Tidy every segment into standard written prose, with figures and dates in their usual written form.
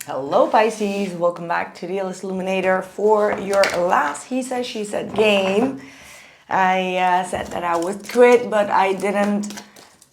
Hello Pisces, welcome back to the Illest Illuminator for your last He Said, She Said game. I said that I would quit, but I didn't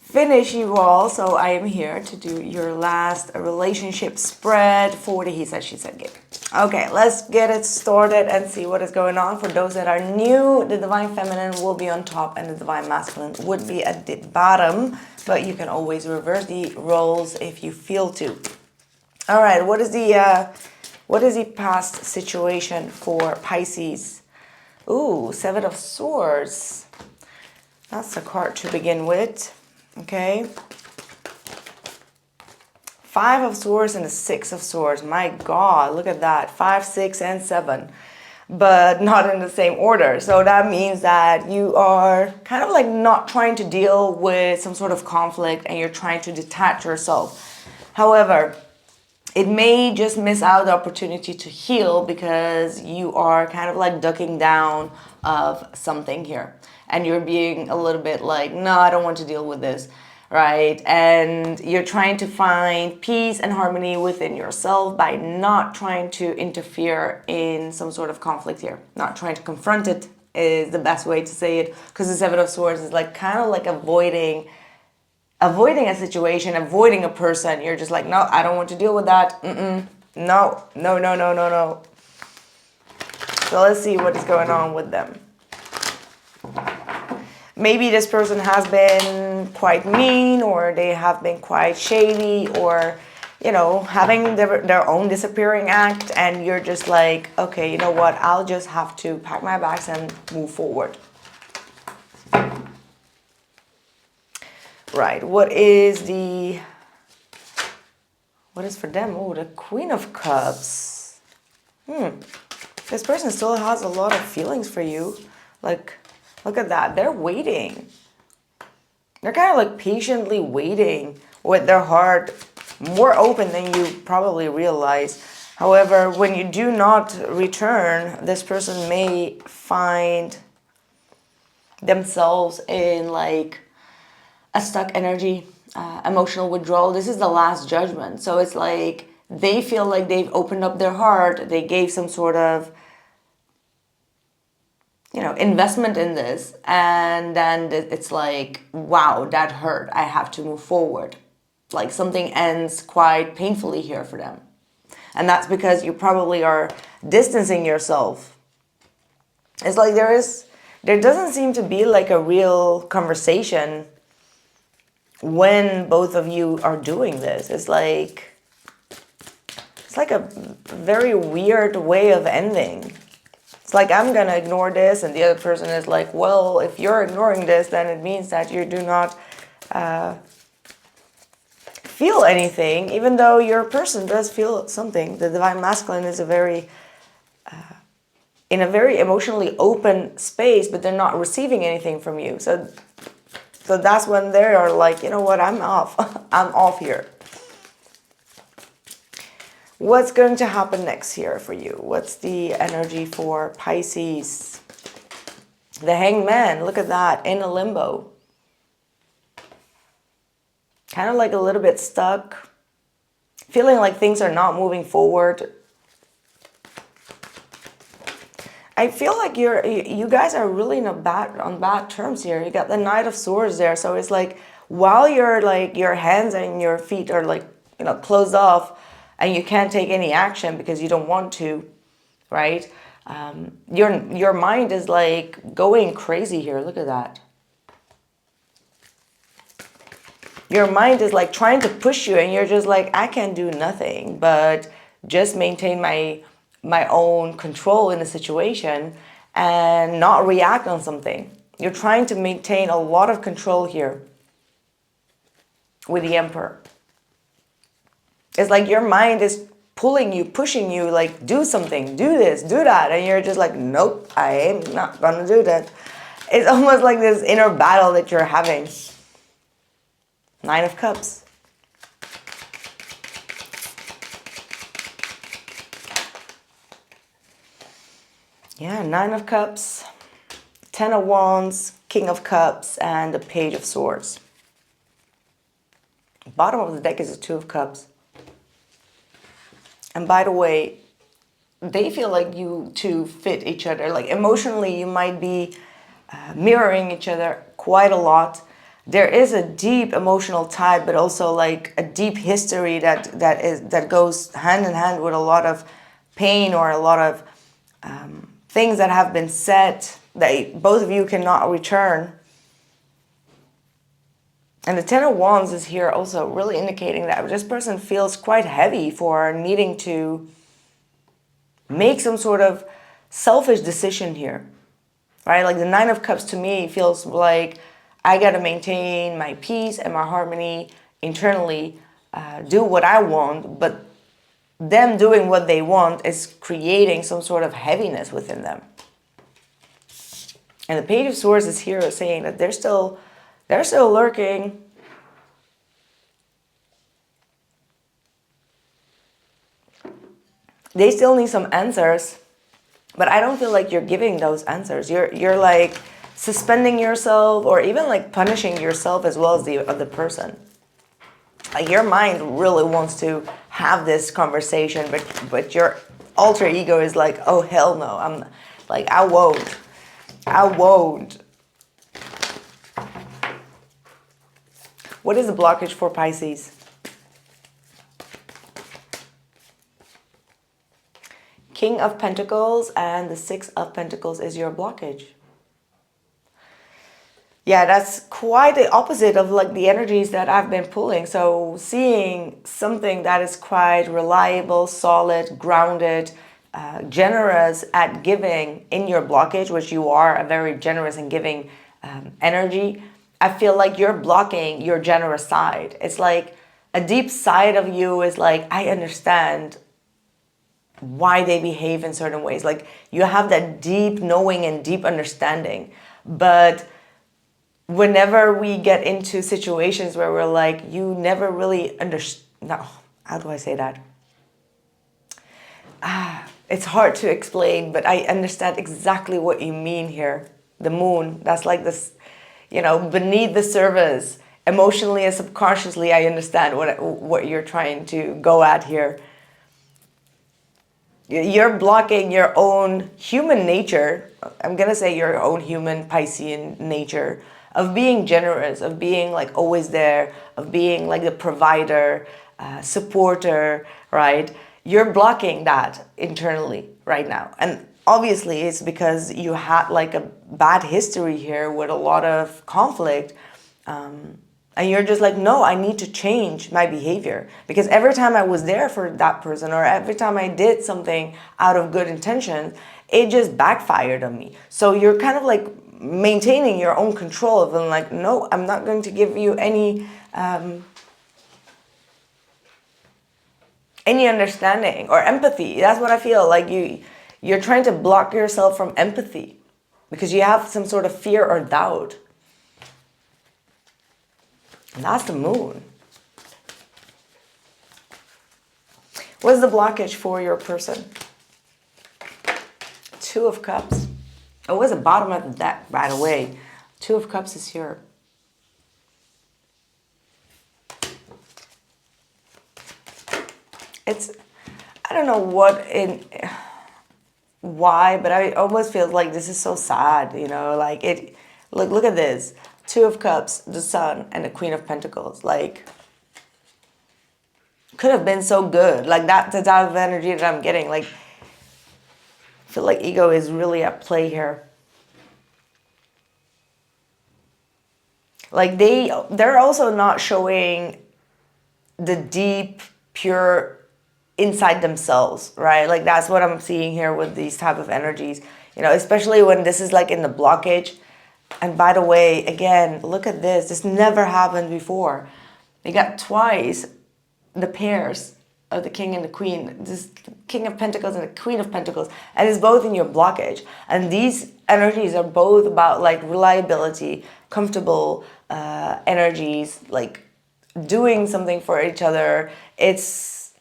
finish you all, so I am here to do your last relationship spread for the He Said, She Said game. Okay, let's get it started and see what is going on. For those that are new, the Divine Feminine will be on top and the Divine Masculine would be at the bottom, but you can always reverse the roles if you feel to. All right, what is the past situation for Pisces? Ooh, Seven of Swords. That's a card to begin with. Okay. Five of Swords and the Six of Swords. My God, look at that. 5, 6, and 7. But not in the same order. So that means that you are kind of like not trying to deal with some sort of conflict and you're trying to detach yourself. However, it may just miss out the opportunity to heal because you are kind of like ducking down of something here. And you're being a little bit like, no, I don't want to deal with this, right? And you're trying to find peace and harmony within yourself by not trying to interfere in some sort of conflict here. Not trying to confront it is the best way to say it, because the Seven of Swords is like kind of like avoiding a situation, avoiding a person. You're just like, no, I don't want to deal with that. No. So let's see what is going on with them. Maybe this person has been quite mean, or they have been quite shady, or, you know, having their own disappearing act, and you're just like, okay, you know what, I'll just have to pack my bags and move forward. Right, what is for them? Oh, the Queen of Cups. This person still has a lot of feelings for you. Like, look at that. They're waiting. They're kind of like patiently waiting with their heart more open than you probably realize. However, when you do not return, this person may find themselves in like a stuck energy, emotional withdrawal. This is the last judgment. So it's like they feel like they've opened up their heart. They gave some sort of, you know, investment in this. And then it's like, wow, that hurt. I have to move forward. Like something ends quite painfully here for them. And that's because you probably are distancing yourself. It's like there doesn't seem to be like a real conversation when both of you are doing this. It's like a very weird way of ending. It's like, I'm gonna ignore this, and the other person is like, well, if you're ignoring this, then it means that you do not feel anything, even though your person does feel something. The Divine Masculine is in a very emotionally open space, but they're not receiving anything from you. So that's when they are like, you know what, I'm off. I'm off here. What's going to happen next here for you? What's the energy for Pisces? The Hanged Man, look at that, in a limbo. Kind of like a little bit stuck. Feeling like things are not moving forward. I feel like you guys are really on bad terms here. You got the Knight of Swords there. So it's like, while you're like, your hands and your feet are like, you know, closed off and you can't take any action because you don't want to, right? Your mind is like going crazy here. Look at that. Your mind is like trying to push you and you're just like, I can't do nothing but just maintain my own control in a situation and not react on something. You're trying to maintain a lot of control here with the Emperor. It's like your mind is pulling you, pushing you, like, do something, do this, do that. And you're just like, nope, I am not gonna do that. It's almost like this inner battle that you're having. Nine of Cups. Yeah, Nine of Cups, Ten of Wands, King of Cups, and the Page of Swords. Bottom of the deck is the Two of Cups. And by the way, they feel like you two fit each other. Like emotionally, you might be mirroring each other quite a lot. There is a deep emotional tie, but also like a deep history that goes hand in hand with a lot of pain or a lot of things that have been said that both of you cannot return. And the Ten of Wands is here also really indicating that this person feels quite heavy for needing to make some sort of selfish decision here, right? Like the Nine of Cups to me feels like I got to maintain my peace and my harmony internally, do what I want, but them doing what they want is creating some sort of heaviness within them. And the Page of Swords is here saying that they're still lurking. They still need some answers, but I don't feel like you're giving those answers. You're like suspending yourself or even like punishing yourself as well as the other person. Like your mind really wants to have this conversation, but your alter ego is like, oh hell no, I'm like, I won't. What is the blockage for Pisces? King of Pentacles and the Six of Pentacles is your blockage. Yeah, that's quite the opposite of like the energies that I've been pulling. So seeing something that is quite reliable, solid, grounded, generous at giving in your blockage, which you are a very generous and giving energy, I feel like you're blocking your generous side. It's like a deep side of you is like, I understand why they behave in certain ways. Like you have that deep knowing and deep understanding. But whenever we get into situations where we're like, you never really understand, no, how do I say that? It's hard to explain, but I understand exactly what you mean here. The moon, that's like this, beneath the surface, emotionally and subconsciously, I understand what you're trying to go at here. You're blocking your own human nature. I'm going to say your own human Piscean nature of being generous, of being like always there, of being like the provider, supporter, right? You're blocking that internally right now. And obviously it's because you had like a bad history here with a lot of conflict. And you're just like, no, I need to change my behavior. Because every time I was there for that person or every time I did something out of good intentions, it just backfired on me. So you're kind of like maintaining your own control of them, like, no, I'm not going to give you any understanding or empathy. That's what I feel like you're trying to block yourself from empathy because you have some sort of fear or doubt. And that's the moon. What's the blockage for your person? Two of Cups. Oh, what's the bottom of the deck, by the way? Two of Cups is here. It's, I don't know why, but I almost feel like this is so sad, like it, look at this. Two of Cups, the Sun, and the Queen of Pentacles. Like, could have been so good. Like, that's the type of energy that I'm getting. Like, I feel like ego is really at play here. Like, they're also not showing the deep, pure inside themselves, right? Like, that's what I'm seeing here with these type of energies. Especially when this is like in the blockage. And by the way, again, look at this. This never happened before. They got twice the pairs of the King and the Queen. This King of Pentacles and the Queen of Pentacles. And it's both in your blockage. And these energies are both about like reliability, comfortable energies, like doing something for each other. It's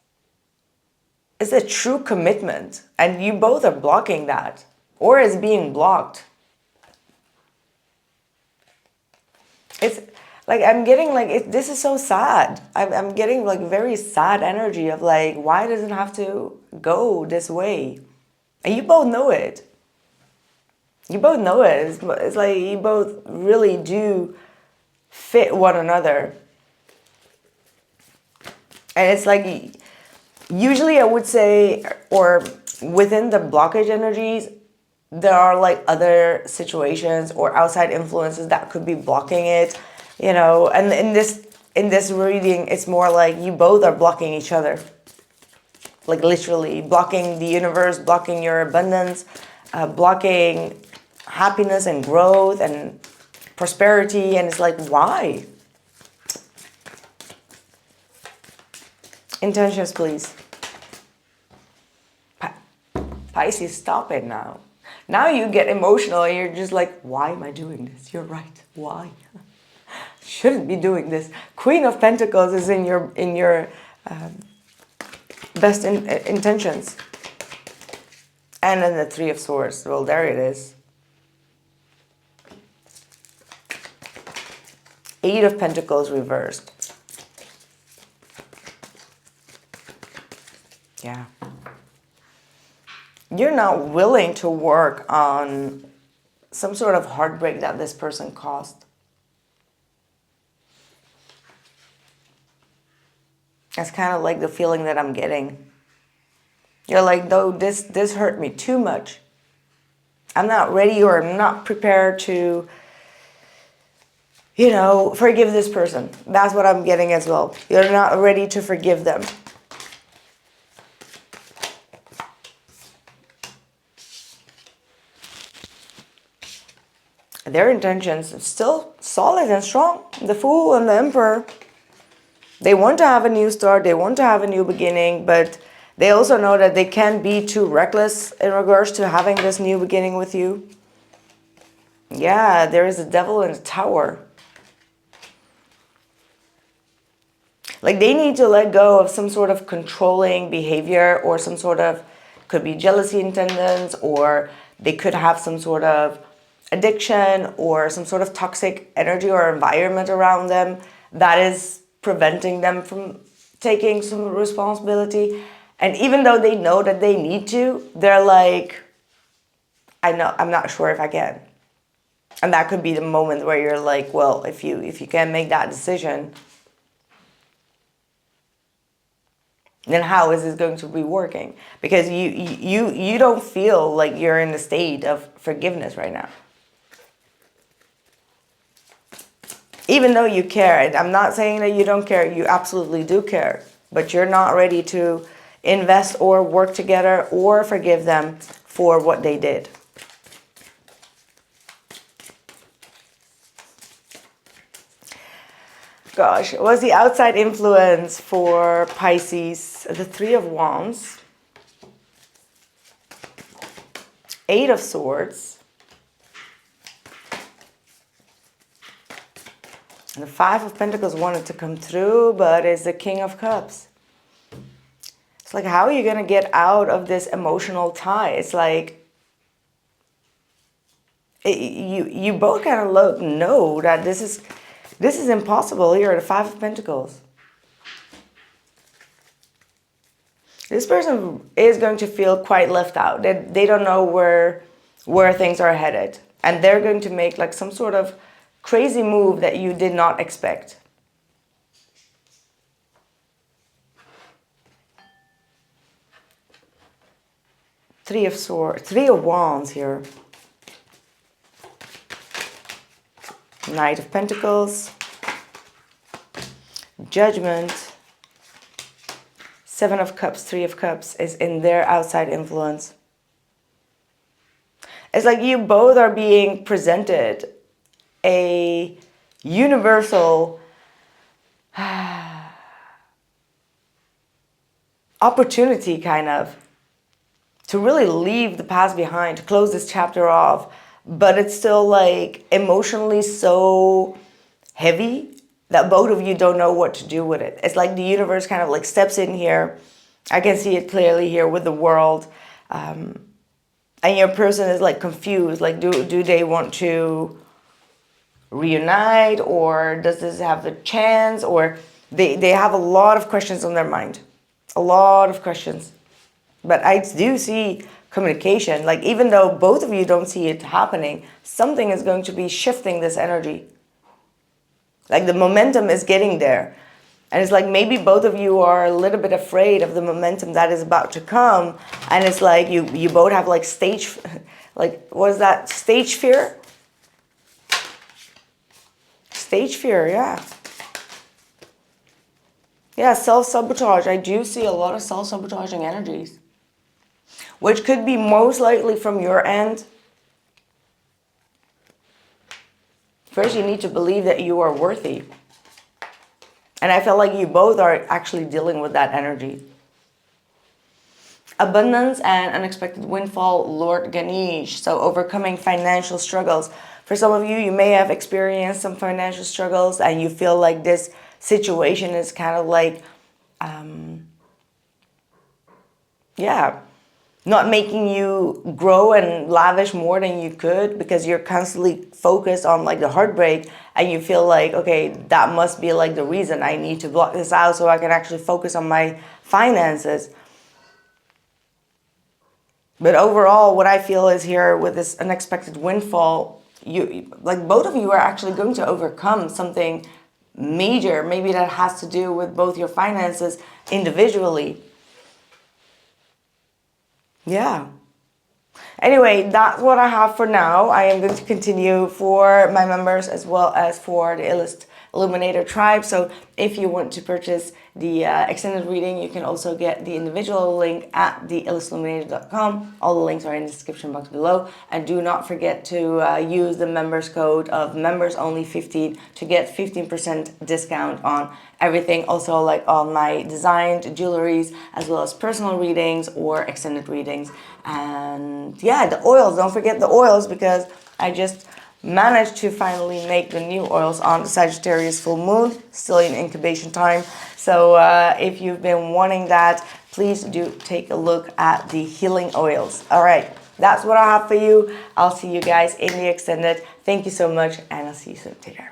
a true commitment. And you both are blocking that. Or is being blocked. It's Like, I'm getting like, this is so sad. I'm getting like very sad energy of like, why does it have to go this way? And you both know it. You both know it. It's like you both really do fit one another. And it's like, usually I would say, or within the blockage energies, there are like other situations or outside influences that could be blocking it, you know. And in this reading, it's more like you both are blocking each other. Like literally blocking the universe, blocking your abundance, blocking happiness and growth and prosperity. And it's like, why? Intentions, please. Pisces, stop it now. Now you get emotional and you're just like, why am I doing this? You're right. Why? Shouldn't be doing this. Queen of Pentacles is in your best intentions. And then the Three of Swords. Well, there it is. Eight of Pentacles reversed. Yeah. You're not willing to work on some sort of heartbreak that this person caused. That's kind of like the feeling that I'm getting. You're like, though this hurt me too much. I'm not ready or I'm not prepared to, you know, forgive this person. That's what I'm getting as well. You're not ready to forgive them. Their intentions are still solid and strong. The Fool and the Emperor. They want to have a new start. They want to have a new beginning. But they also know that they can't be too reckless in regards to having this new beginning with you. Yeah, there is a Devil in the Tower. Like they need to let go of some sort of controlling behavior or some sort of, could be jealousy in tendencies, or they could have some sort of addiction or some sort of toxic energy or environment around them that is preventing them from taking some responsibility. And even though they know that they need to, they're like, I'm not sure if I can. And that could be the moment where you're like, well, if you can't make that decision, then how is this going to be working? Because you don't feel like you're in a state of forgiveness right now. Even though you care, and I'm not saying that you don't care, you absolutely do care, but you're not ready to invest or work together or forgive them for what they did. Gosh, what's the outside influence for Pisces? The Three of Wands, Eight of Swords, and the Five of Pentacles wanted to come through, but it's the King of Cups. It's like, how are you going to get out of this emotional tie? It's like, you both kind of know that this is impossible here, the Five of Pentacles. This person is going to feel quite left out. They don't know where things are headed. And they're going to make like some sort of crazy move that you did not expect. Three of Swords, Three of Wands here. Knight of Pentacles, Judgment, Seven of Cups, Three of Cups is in their outside influence. It's like you both are being presented a universal opportunity kind of to really leave the past behind, to close this chapter off. But it's still like emotionally so heavy that both of you don't know what to do with it. It's like the universe kind of like steps in here. I can see it clearly here with the World. And your person is like confused. Like, do they want to reunite, or does this have the chance, or they have a lot of questions on their mind. A lot of questions. But I do see communication. Like, even though both of you don't see it happening, something is going to be shifting this energy. Like, the momentum is getting there. And it's like maybe both of you are a little bit afraid of the momentum that is about to come. And it's like you both have like like, what is that? Stage fear? Stage fear, yeah. Yeah, self-sabotage. I do see a lot of self-sabotaging energies, which could be most likely from your end. First, you need to believe that you are worthy. And I feel like you both are actually dealing with that energy. Abundance and unexpected windfall, Lord Ganesh. So overcoming financial struggles. For some of you, you may have experienced some financial struggles and you feel like this situation is kind of like, not making you grow and lavish more than you could, because you're constantly focused on like the heartbreak, and you feel like, okay, that must be like the reason I need to block this out so I can actually focus on my finances. But overall, what I feel is here with this unexpected windfall, you like both of you are actually going to overcome something major. Maybe that has to do with both your finances individually. Yeah. Anyway, that's what I have for now. I am going to continue for my members as well as for the Illest Illuminator tribe. So if you want to purchase the extended reading, you can also get the individual link at theillestilluminator.com. All the links are in the description box below. And do not forget to use the members code of members-only15 to get 15% discount on everything. Also, like on my designed jewelries, as well as personal readings or extended readings. And yeah, the oils, don't forget the oils, because I just managed to finally make the new oils on the Sagittarius full moon, still in incubation time. So if you've been wanting that, please do take a look at the healing oils. All right, that's what I have for you. I'll see you guys in the extended. Thank you so much, and I'll see you soon. Take care.